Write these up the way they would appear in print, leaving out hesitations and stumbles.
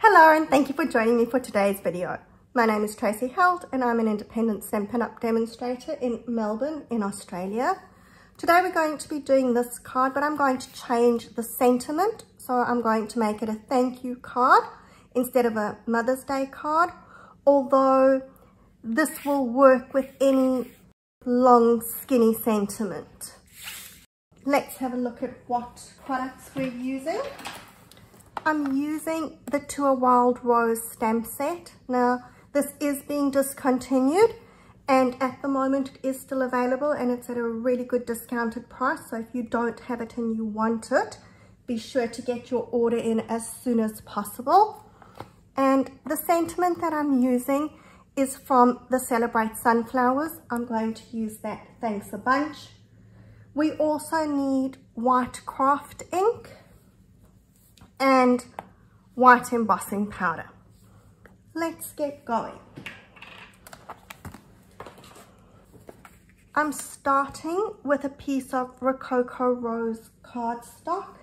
Hello and thank you for joining me for today's video. My name is Tracy Held and I'm an independent Stampin' Up demonstrator in Melbourne in Australia. Today we're going to be doing this card, but I'm going to change the sentiment. So I'm going to make it a thank you card instead of a Mother's Day card, although this will work with any long skinny sentiment. Let's have a look at what products we're using. I'm using the To a Wild Rose stamp set. Now this is being discontinued and at the moment it is still available and it's at a really good discounted price. So if you don't have it and you want it, be sure to get your order in as soon as possible. And the sentiment that I'm using is from the Celebrate Sunflowers. I'm going to use that Thanks a Bunch. We also need white craft ink and white embossing powder. Let's get going. I'm starting with a piece of Rococo Rose cardstock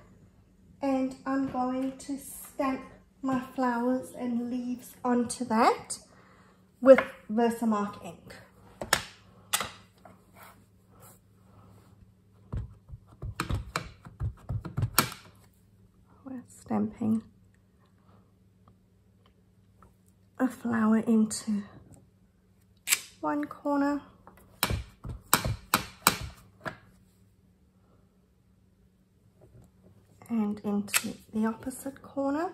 and I'm going to stamp my flowers and leaves onto that with Versamark ink. We're stamping a flower into one corner and into the opposite corner,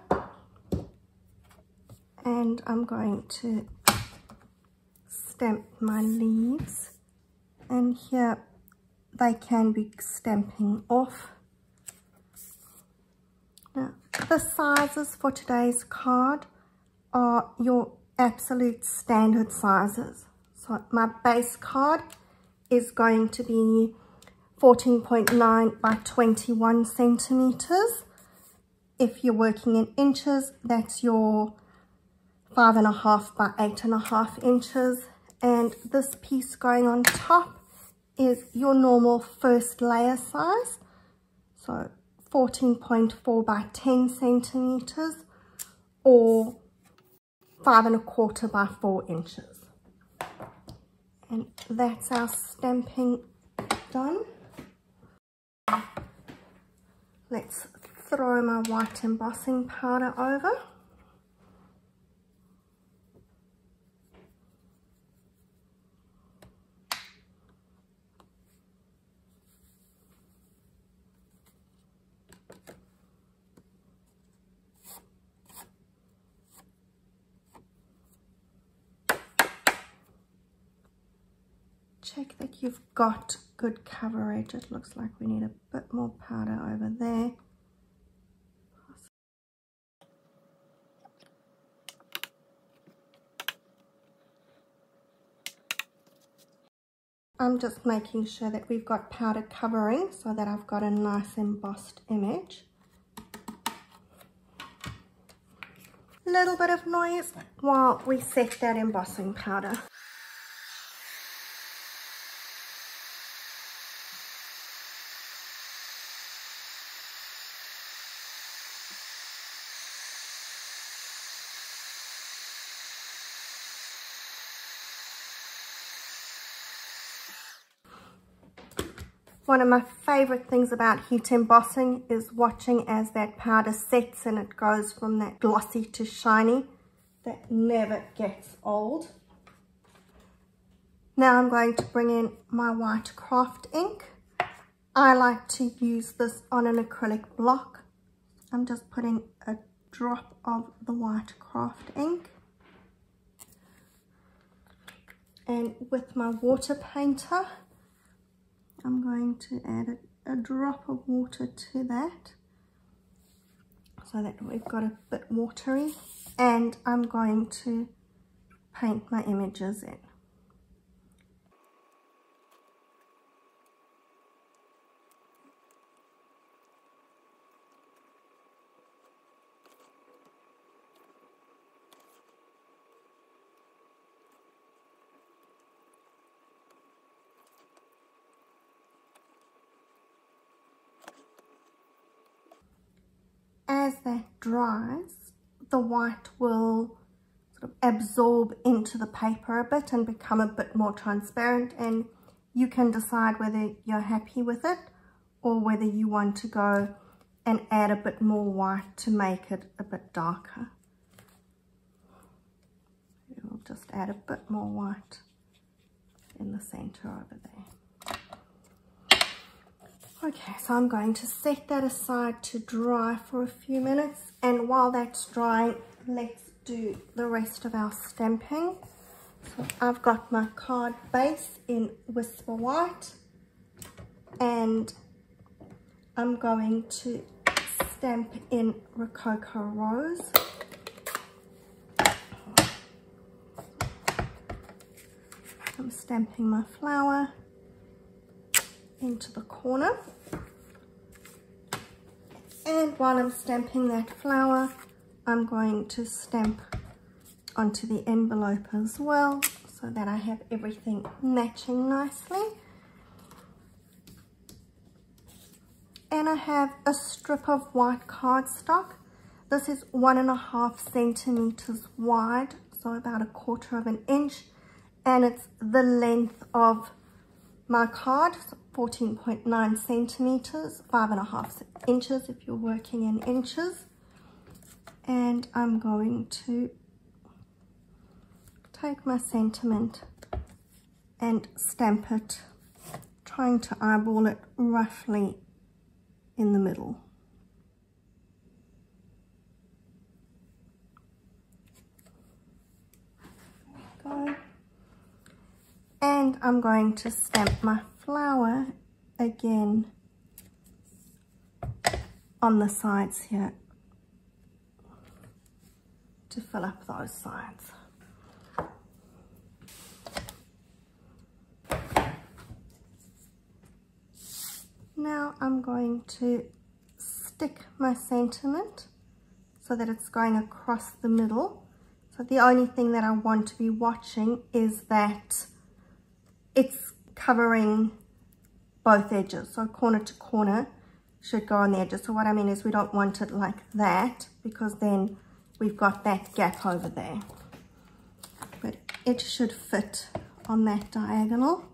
and I'm going to stamp my leaves, and here they can be stamping off. Now the sizes for today's card are your absolute standard sizes. So my base card is going to be 14.9 by 21 centimeters. If you're working in inches, that's your 5.5 by 8.5 inches. And this piece going on top is your normal first layer size. So 14.4 by 10 centimeters or 5.25 by 4 inches. And that's our stamping done. Let's throw my white embossing powder over. Check that you've got good coverage. It looks like we need a bit more powder over there. I'm just making sure that we've got powder covering so that I've got a nice embossed image. Little bit of noise while we set that embossing powder. One of my favorite things about heat embossing is watching as that powder sets and it goes from that glossy to shiny. That never gets old. Now I'm going to bring in my white craft ink. I like to use this on an acrylic block. I'm just putting a drop of the white craft ink. And with my water painter, I'm going to add a drop of water to that so that we've got a bit watery, and I'm going to paint my images in. As that dries, the white will sort of absorb into the paper a bit and become a bit more transparent, and you can decide whether you're happy with it or whether you want to go and add a bit more white to make it a bit darker. We'll just add a bit more white in the center over there. Okay, so I'm going to set that aside to dry for a few minutes, and while that's drying, let's do the rest of our stamping. So I've got my card base in Whisper White, and I'm going to stamp in Rococo Rose. I'm stamping my flower into the corner, and while I'm stamping that flower, I'm going to stamp onto the envelope as well, so that I have everything matching nicely. And I have a strip of white cardstock. This is 1.5 centimeters wide, so about 1/4 inch, and it's the length of my card, so 14.9 centimeters, 5.5 inches if you're working in inches. And I'm going to take my sentiment and stamp it, trying to eyeball it roughly in the middle. There we go. And I'm going to stamp my flower again on the sides here to fill up those sides. Now I'm going to stick my sentiment so that it's going across the middle. So the only thing that I want to be watching is that it's covering both edges. So corner to corner should go on the edges. So what I mean is we don't want it like that, because then we've got that gap over there. But it should fit on that diagonal.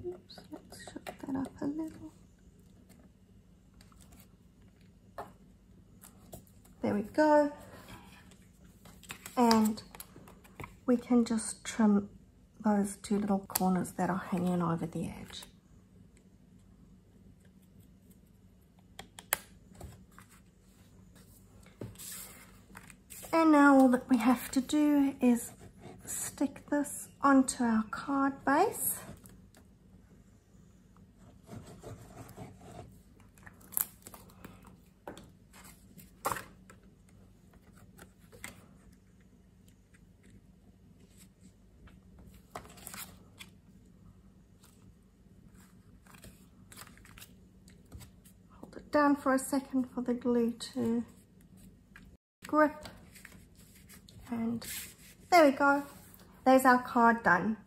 Oops, let's shut that up a little. There we go. And we can just trim those two little corners that are hanging over the edge. And now all that we have to do is stick this onto our card base. Hold it down for a second for the glue to grip. And there we go. There's our card done.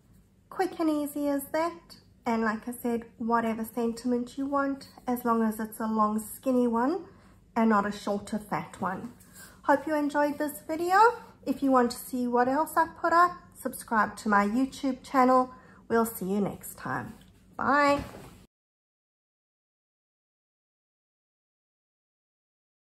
Quick and easy as that. And like I said, whatever sentiment you want, as long as it's a long skinny one and not a shorter fat one. Hope you enjoyed this video. If you want to see what else I put up, subscribe to my YouTube channel. We'll see you next time. Bye.